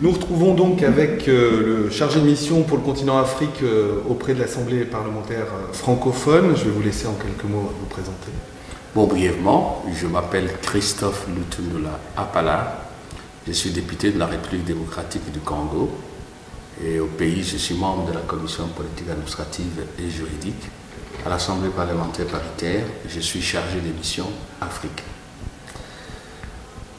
Nous retrouvons donc avec le chargé de mission pour le continent Afrique auprès de l'Assemblée parlementaire francophone. Je vais vous laisser en quelques mots vous présenter. Bon, brièvement, je m'appelle Christophe Lutunula Apala. Je suis député de la République démocratique du Congo. Et au pays, je suis membre de la commission politique administrative et juridique. À l'Assemblée parlementaire paritaire, je suis chargé des missions Afrique.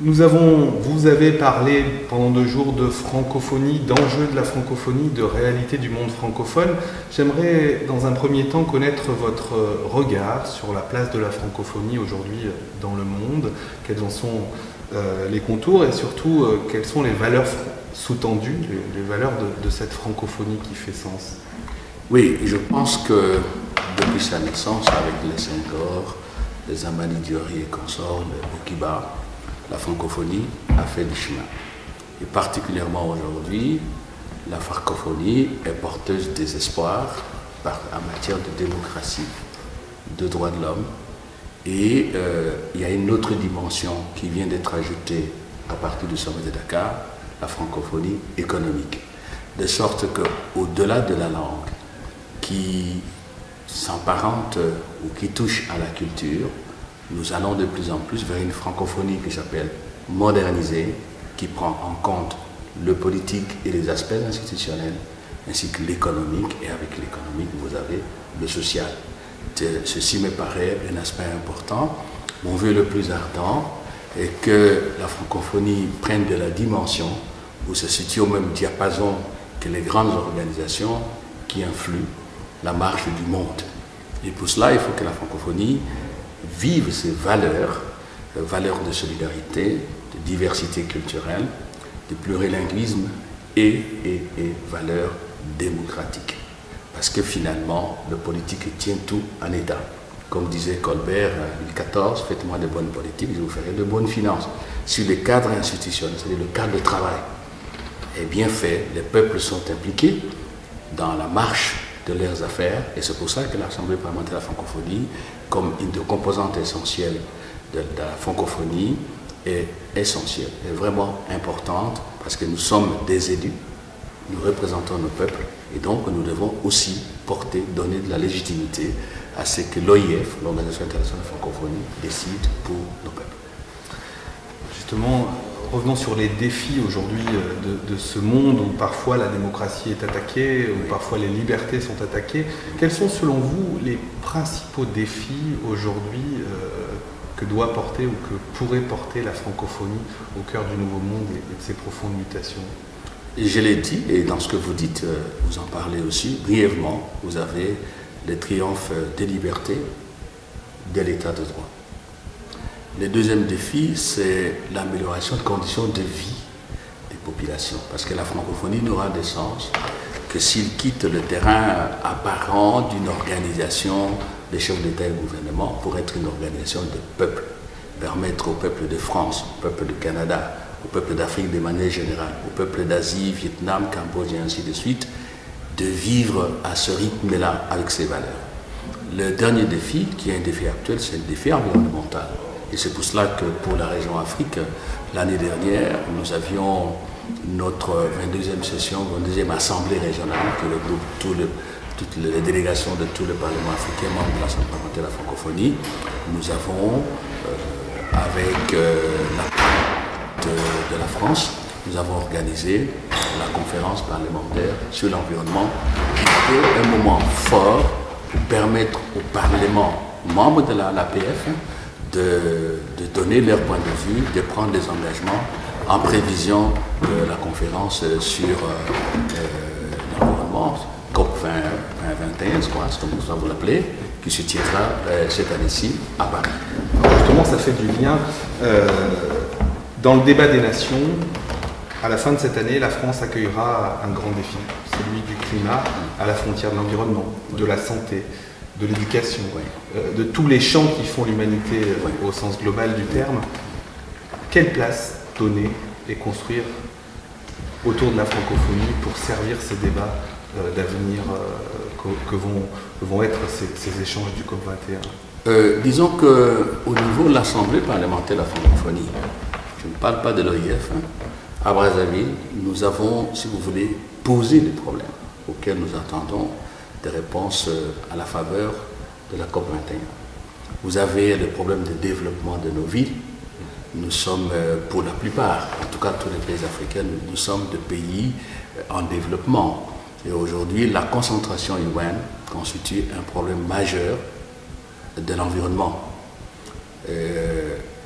Vous avez parlé pendant 2 jours de francophonie, d'enjeux de la francophonie, de réalité du monde francophone. J'aimerais dans un premier temps connaître votre regard sur la place de la francophonie aujourd'hui dans le monde. Quels en sont les contours et surtout quelles sont les valeurs sous-tendues, les valeurs de cette francophonie qui fait sens? Oui, je pense que depuis sa naissance, avec les Senghor, les Amani Diori et consorts, le Bokiba, la francophonie a fait du chemin. Et particulièrement aujourd'hui, la francophonie est porteuse d'espoir en matière de démocratie, de droits de l'homme. Et il y a une autre dimension qui vient d'être ajoutée à partir du sommet de Dakar, la francophonie économique. De sorte qu'au-delà de la langue qui s'apparente ou qui touche à la culture, nous allons de plus en plus vers une francophonie qui s'appelle modernisée, qui prend en compte le politique et les aspects institutionnels, ainsi que l'économique, et avec l'économique, vous avez le social. Ceci me paraît un aspect important. Mon vœu le plus ardent est que la francophonie prenne de la dimension, où se situe au même diapason que les grandes organisations qui influent la marche du monde. Et pour cela, il faut que la francophonie vive ses valeurs, valeurs de solidarité, de diversité culturelle, de plurilinguisme et valeurs démocratiques. Parce que finalement, le politique tient tout en état. Comme disait Colbert en 2014, faites-moi de bonnes politiques, je vous ferai de bonnes finances. Sur les cadres institutionnels, c'est-à-dire le cadre de travail, est bien fait, les peuples sont impliqués dans la marche de leurs affaires, et c'est pour ça que l'Assemblée parlementaire de la francophonie, comme une des composantes essentielles de la francophonie, est essentielle, est vraiment importante, parce que nous sommes des élus, nous représentons nos peuples, et donc nous devons aussi donner de la légitimité à ce que l'OIF, l'Organisation internationale de la francophonie, décide pour nos peuples. Justement, revenons sur les défis aujourd'hui de ce monde où parfois la démocratie est attaquée, où parfois les libertés sont attaquées. Quels sont selon vous les principaux défis aujourd'hui que doit porter ou que pourrait porter la francophonie au cœur du nouveau monde et de ses profondes mutations? Je l'ai dit, et dans ce que vous dites, vous en parlez aussi, brièvement, vous avez le triomphe des libertés, de l'état de droit. Le deuxième défi, c'est l'amélioration des conditions de vie des populations. Parce que la francophonie n'aura de sens que s'il quitte le terrain apparent d'une organisation des chefs d'État et de gouvernement pour être une organisation de peuple. Permettre au peuple de France, au peuple du Canada, au peuple d'Afrique de manière générale, au peuple d'Asie, Vietnam, Cambodge et ainsi de suite, de vivre à ce rythme-là avec ses valeurs. Le dernier défi, qui est un défi actuel, c'est le défi environnemental. Et c'est pour cela que pour la région Afrique, l'année dernière, nous avions notre 22e session, 22e assemblée régionale, que regroupe toutes les délégations de tout le Parlement africain, membres de l'Assemblée parlementaire de la francophonie. Nous avons, avec de la France, nous avons organisé la conférence parlementaire sur l'environnement, qui était un moment fort pour permettre au Parlement, membres de l'APF, de donner leur point de vue, de prendre des engagements en prévision de la conférence sur l'environnement, COP 2021, c'est comme vous l'appelez, qui se tiendra cette année-ci à Paris. Alors justement, ça fait du lien. Dans le débat des nations, à la fin de cette année, la France accueillera un grand défi, celui du climat à la frontière de l'environnement, de la santé, de l'éducation, de tous les champs qui font l'humanité au sens global du terme. Quelle place donner et construire autour de la francophonie pour servir ces débats d'avenir que vont être ces échanges du COP 21? Disons qu'au niveau de l'Assemblée parlementaire de la francophonie, je ne parle pas de l'OIF, À Brazzaville, nous avons, si vous voulez, posé des problèmes auxquels nous attendons des réponses à la faveur de la COP 21. Vous avez le problème de développement de nos villes. Nous sommes, pour la plupart, en tout cas tous les pays africains, nous sommes des pays en développement. Et aujourd'hui, la concentration urbaine constitue un problème majeur de l'environnement.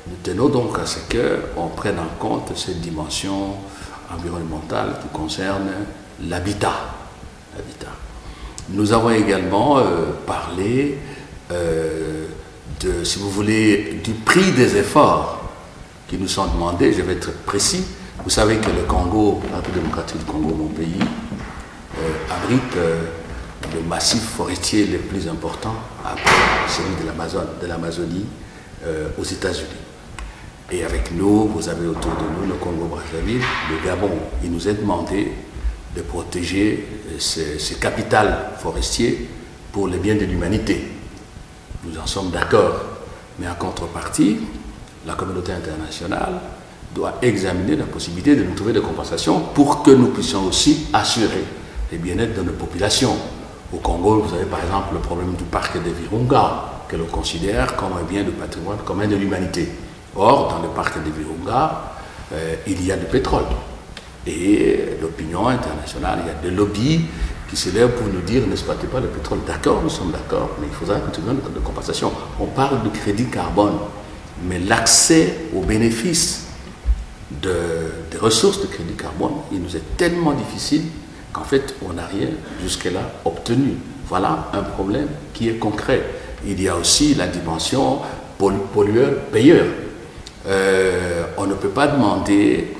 Nous tenons donc à ce qu'on prenne en compte cette dimension environnementale qui concerne l'habitat. Nous avons également parlé si vous voulez, du prix des efforts qui nous sont demandés. Je vais être précis. Vous savez que le Congo, la République démocratique du Congo, mon pays, abrite le massif forestier le plus important après celui de l'Amazonie aux États-Unis. Et avec nous, vous avez autour de nous le Congo-Brazzaville, le Gabon. Il nous est demandé de protéger ce capital forestier pour le bien de l'humanité. Nous en sommes d'accord, mais en contrepartie, la communauté internationale doit examiner la possibilité de nous trouver des compensations pour que nous puissions aussi assurer le bien-être de nos populations. Au Congo, vous avez par exemple le problème du parc de Virunga, que l'on considère comme un bien de patrimoine commun de l'humanité. Or, dans le parc de Virunga, il y a du pétrole. Et l'opinion internationale, il y a des lobbies qui se lèvent pour nous dire n'exploitez pas le pétrole. D'accord, nous sommes d'accord, mais il faudra continuer de compensation. On parle de crédit carbone, mais l'accès aux bénéfices des ressources de crédit carbone, il nous est tellement difficile qu'en fait, on n'a rien jusque-là obtenu. Voilà un problème qui est concret. Il y a aussi la dimension pollueur-payeur. On ne peut pas demander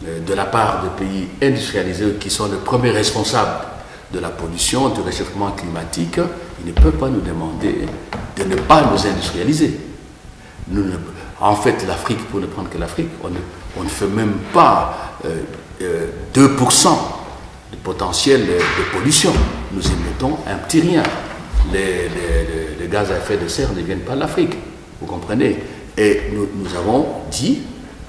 de la part des pays industrialisés qui sont les premiers responsables de la pollution, du réchauffement climatique, ils ne peuvent pas nous demander de ne pas nous industrialiser. En fait, l'Afrique, pour ne prendre que l'Afrique, on ne fait même pas 2% du potentiel de pollution. Nous émettons un petit rien. Les gaz à effet de serre ne viennent pas de l'Afrique, vous comprenez? Et nous avons dit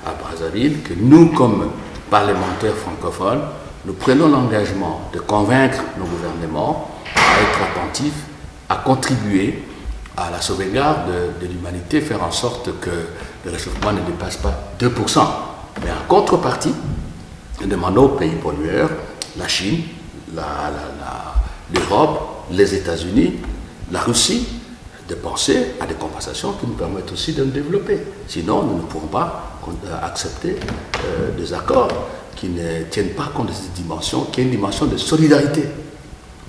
à Brazzaville que nous, comme parlementaires francophones, nous prenons l'engagement de convaincre nos gouvernements à être attentifs, à contribuer à la sauvegarde de l'humanité, faire en sorte que le réchauffement ne dépasse pas 2%. Mais en contrepartie, nous demandons aux pays pollueurs, la Chine, l'Europe, les États-Unis, la Russie, de penser à des compensations qui nous permettent aussi de nous développer. Sinon, nous ne pourrons pas accepter des accords qui ne tiennent pas compte de cette dimension, qui est une dimension de solidarité.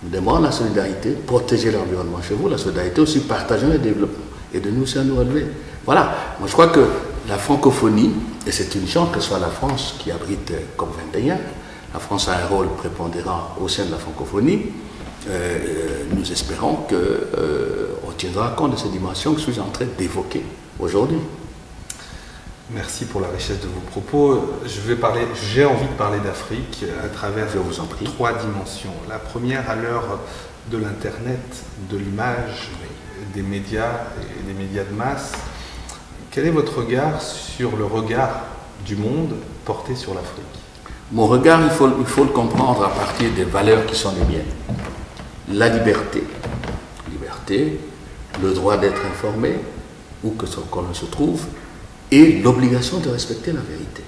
Nous demandons la solidarité, protéger l'environnement chez vous, la solidarité aussi, partager le développement et de nous aussi à nous relever. Voilà, moi je crois que la francophonie, et c'est une chance que ce soit la France qui abrite COP21, la France a un rôle prépondérant au sein de la francophonie. Nous espérons qu'on tiendra compte de ces dimensions que je suis en train d'évoquer aujourd'hui. Merci pour la richesse de vos propos. J'ai envie de parler d'Afrique à travers trois dimensions. La première, à l'heure de l'Internet, de l'image, des médias et des médias de masse. Quel est votre regard sur le regard du monde porté sur l'Afrique? Mon regard, il faut le comprendre à partir des valeurs qui sont les miennes. La liberté, le droit d'être informé, où que l'on se trouve, et l'obligation de respecter la vérité.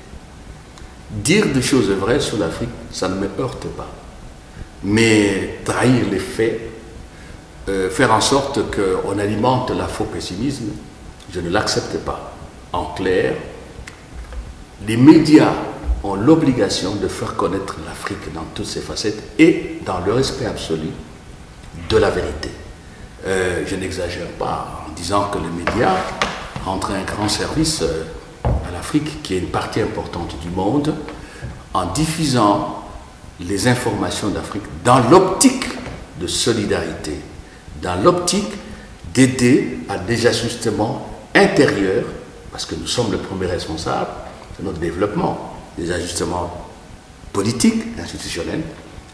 Dire des choses vraies sur l'Afrique, ça ne me heurte pas. Mais trahir les faits, faire en sorte qu'on alimente la faux pessimisme, je ne l'accepte pas. En clair, les médias ont l'obligation de faire connaître l'Afrique dans toutes ses facettes et dans le respect absolu de la vérité. Je n'exagère pas en disant que les médias rendent un grand service à l'Afrique, qui est une partie importante du monde, en diffusant les informations d'Afrique dans l'optique de solidarité, dans l'optique d'aider à des ajustements intérieurs, parce que nous sommes le premier responsable de notre développement, des ajustements politiques, institutionnels,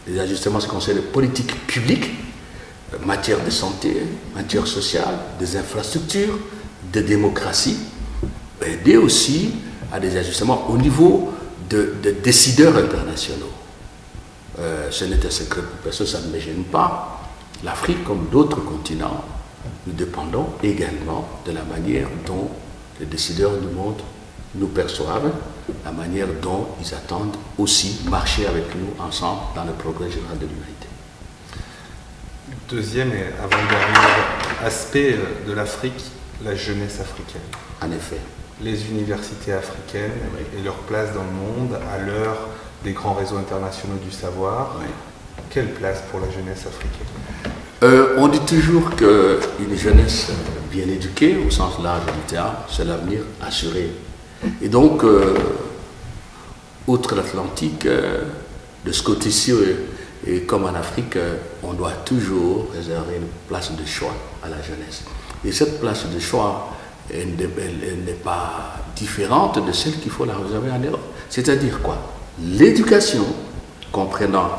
des ajustements qui concernent les politiques publiques, matière de santé, matière sociale, des infrastructures, de démocratie, aider aussi à des ajustements au niveau de décideurs internationaux. Ce n'est un secret pour personne, ça ne me gêne pas. L'Afrique, comme d'autres continents, nous dépendons également de la manière dont les décideurs du monde nous perçoivent, la manière dont ils attendent aussi marcher avec nous ensemble dans le progrès général de l'humanité. Deuxième et avant-dernier aspect de l'Afrique, la jeunesse africaine. En effet. Les universités africaines et leur place dans le monde à l'heure des grands réseaux internationaux du savoir. Oui. Quelle place pour la jeunesse africaine? On dit toujours qu'une jeunesse bien éduquée, au sens large du terme, c'est l'avenir assuré. Et donc, outre l'Atlantique, de ce côté-ci, et comme en Afrique, on doit toujours réserver une place de choix à la jeunesse. Et cette place de choix, elle n'est pas différente de celle qu'il faut la réserver en Europe. C'est-à-dire quoi? L'éducation, comprenant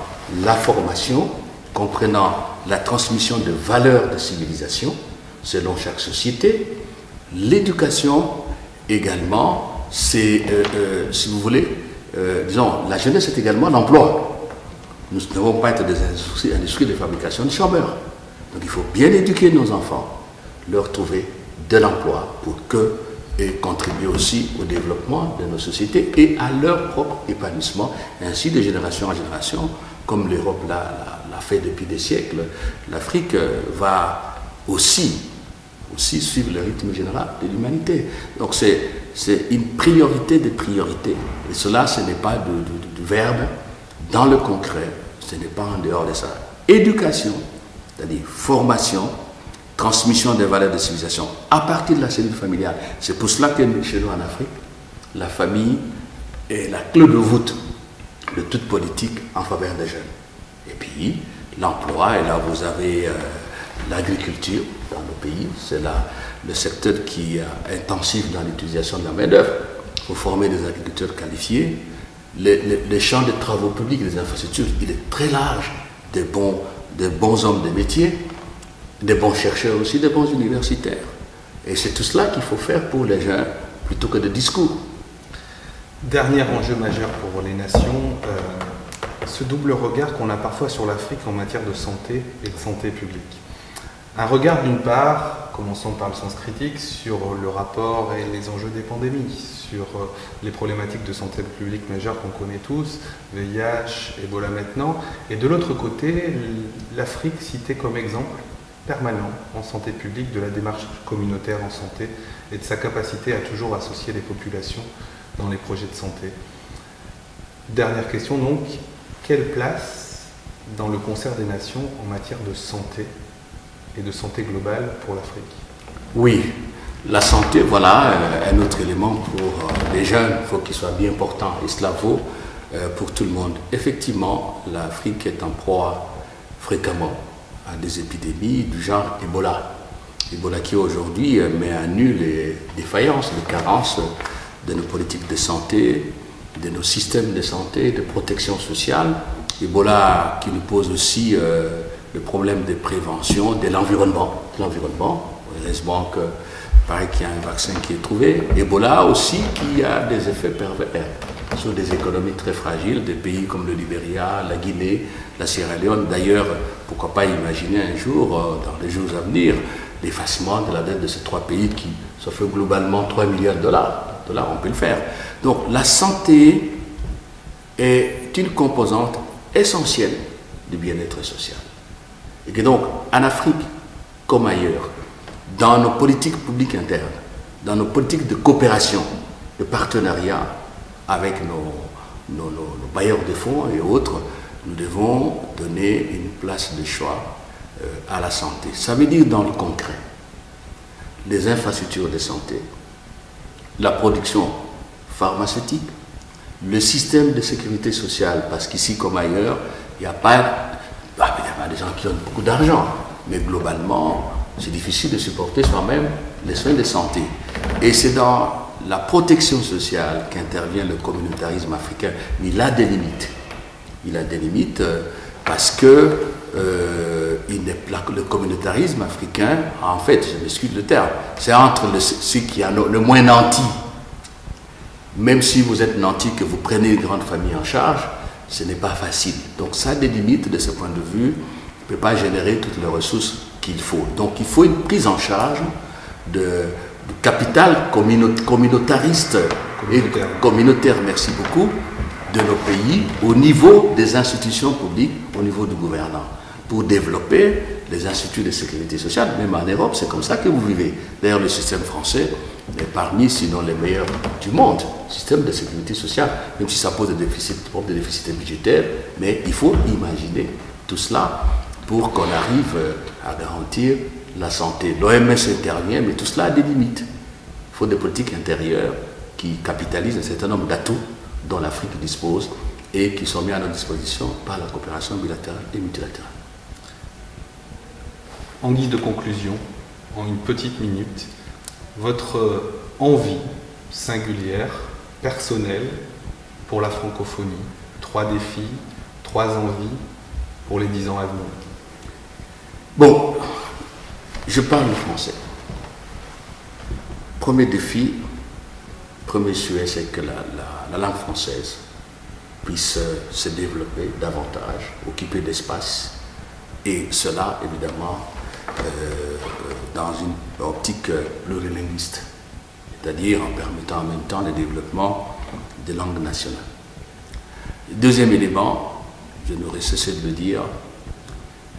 la formation, comprenant la transmission de valeurs de civilisation, selon chaque société. L'éducation également, c'est, si vous voulez, disons, la jeunesse est également l'emploi. Nous ne devons pas être des industries de fabrication de chômeurs. Donc il faut bien éduquer nos enfants, leur trouver de l'emploi pour que et contribuer aussi au développement de nos sociétés et à leur propre épanouissement, ainsi de génération en génération, comme l'Europe l'a fait depuis des siècles. L'Afrique va aussi suivre le rythme général de l'humanité. Donc c'est une priorité des priorités. Et cela, ce n'est pas du verbe dans le concret, ce n'est pas en dehors de ça. Éducation, c'est-à-dire formation, transmission des valeurs de civilisation à partir de la cellule familiale. C'est pour cela que chez nous en Afrique, la famille est la clé de voûte de toute politique en faveur des jeunes. Et puis, l'emploi, et là vous avez l'agriculture dans nos pays, c'est le secteur qui est intensif dans l'utilisation de la main-d'œuvre. Il faut former des agriculteurs qualifiés. Les champs de travaux publics, des infrastructures, il est très large, des bons hommes de métier, des bons chercheurs aussi, des bons universitaires. Et c'est tout cela qu'il faut faire pour les jeunes, plutôt que de discours. Dernier enjeu majeur pour les nations, ce double regard qu'on a parfois sur l'Afrique en matière de santé et de santé publique. Un regard d'une part, commençons par le sens critique, sur le rapport et les enjeux des pandémies, sur les problématiques de santé publique majeures qu'on connaît tous, VIH, Ebola maintenant, et de l'autre côté, l'Afrique citée comme exemple permanent en santé publique de la démarche communautaire en santé et de sa capacité à toujours associer les populations dans les projets de santé. Dernière question donc, quelle place dans le concert des nations en matière de santé et de santé globale pour l'Afrique? Oui, la santé, voilà un autre élément pour les jeunes, il faut qu'il soit bien portant et cela vaut pour tout le monde. Effectivement, l'Afrique est en proie fréquemment à des épidémies du genre Ebola. Ebola qui aujourd'hui met à nu les défaillances, les carences de nos politiques de santé, de nos systèmes de santé, de protection sociale. Ebola qui nous pose aussi le problème de prévention, de l'environnement. Heureusement que paraît qu'il y a un vaccin qui est trouvé. Ebola aussi qui a des effets pervers sur des économies très fragiles, des pays comme le Libéria, la Guinée, la Sierra Leone. D'ailleurs, pourquoi pas imaginer un jour, dans les jours à venir, l'effacement de la dette de ces trois pays qui, ça fait globalement 3 milliards de dollars. On peut le faire. Donc la santé est une composante essentielle du bien-être social. Et que donc, en Afrique, comme ailleurs, dans nos politiques publiques internes, dans nos politiques de coopération, de partenariat avec nos bailleurs de fonds et autres, nous devons donner une place de choix à la santé. Ça veut dire dans le concret, les infrastructures de santé, la production pharmaceutique, le système de sécurité sociale, parce qu'ici comme ailleurs, il n'y a pas des gens qui ont beaucoup d'argent, mais globalement, c'est difficile de supporter soi-même les soins de santé. Et c'est dans la protection sociale qu'intervient le communautarisme africain. Mais il a des limites. Il a des limites parce que le communautarisme africain, en fait, je m'excuse le terme, c'est entre ceux qui ont le moins nanti Même si vous êtes nanti, que vous prenez une grande famille en charge, ce n'est pas facile. Donc ça a des limites de ce point de vue. On ne peut pas générer toutes les ressources qu'il faut. Donc il faut une prise en charge du capital communautariste et communautaire, merci beaucoup, de nos pays au niveau des institutions publiques, au niveau du gouvernement, pour développer les instituts de sécurité sociale. Même en Europe, c'est comme ça que vous vivez. D'ailleurs, le système français est parmi, sinon les meilleurs du monde, système de sécurité sociale, même si ça pose des déficits budgétaires, mais il faut imaginer tout cela pour qu'on arrive à garantir la santé. L'OMS intervient, mais tout cela a des limites. Il faut des politiques intérieures qui capitalisent un certain nombre d'atouts dont l'Afrique dispose et qui sont mis à notre disposition par la coopération bilatérale et multilatérale. En guise de conclusion, en une petite minute, votre envie singulière, personnelle, pour la francophonie, 3 défis, 3 envies pour les 10 ans à venir. Bon, je parle le français. Premier défi, premier souhait, c'est que la langue française puisse se développer davantage, occuper d'espace, et cela, évidemment, dans une optique plurilinguiste, c'est-à-dire en permettant en même temps le développement des langues nationales. Deuxième élément, je n'aurais cessé de le dire,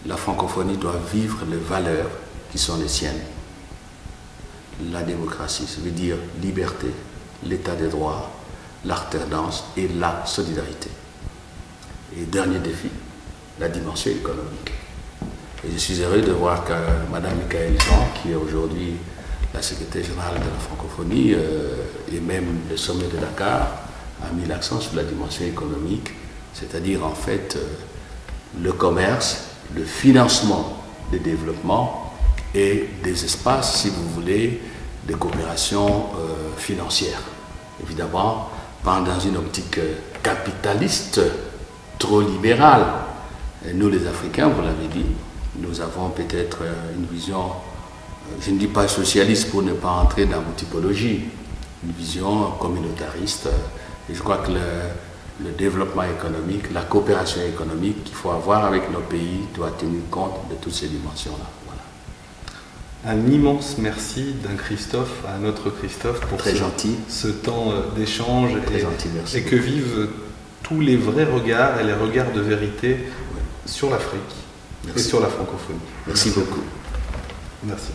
la francophonie doit vivre les valeurs qui sont les siennes. La démocratie, ça veut dire liberté, l'état des droits, l'alternance et la solidarité. Et dernier défi, la dimension économique. Et je suis heureux de voir que Mme Michaëlle Jean, qui est aujourd'hui la secrétaire générale de la francophonie, et même le sommet de Dakar, a mis l'accent sur la dimension économique, c'est-à-dire en fait le commerce, le financement des développements et des espaces, si vous voulez, de coopération financière. Évidemment, pas dans une optique capitaliste trop libérale. Et nous, les Africains, vous l'avez dit, nous avons peut-être une vision, je ne dis pas socialiste pour ne pas entrer dans vos typologies, une vision communautariste. Et je crois que le développement économique, la coopération économique qu'il faut avoir avec nos pays doit tenir compte de toutes ces dimensions-là. Voilà. Un immense merci d'un Christophe à un autre Christophe pour ce temps d'échange et que vivent tous les vrais regards et les regards de vérité sur l'Afrique et sur la francophonie. Merci beaucoup. Merci.